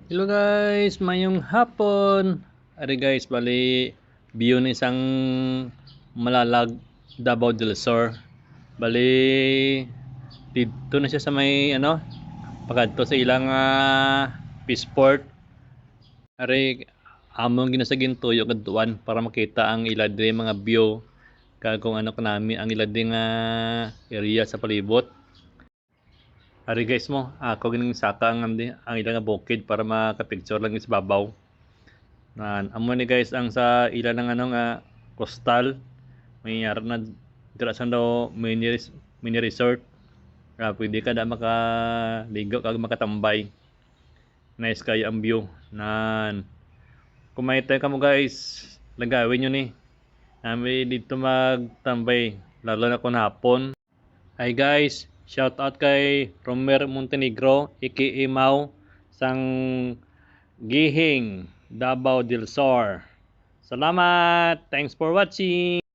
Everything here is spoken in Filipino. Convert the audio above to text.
Hello guys, mayong hapon. Ari guys, bali view ng isang malalag Davao del Sur. Bali dito na siya sa may pagadto sa ilang Peaceport. Ari among ginasagin tuyo kadtuan para makita ang ilad diri mga view kag kung ano kanami ang ilad nga area sa palibot. Ari guys mo, ako gining saka ang ilang nga bukid para makapicture lang sa babaw. Amo ni guys ang sa ilan ng nga coastal may yara na dira sa daw mini resort. Pwede ka da makaligo kag makatambay. Nice kayo ang view. Kung may time ka mo guys, lagawin nyo ni. Nami dito magtambay lalo na kung hapon. Hi guys, shout out kay Romer Montenegro aka Mau sang Gihing Davao del Sur. Salamat! Thanks for watching!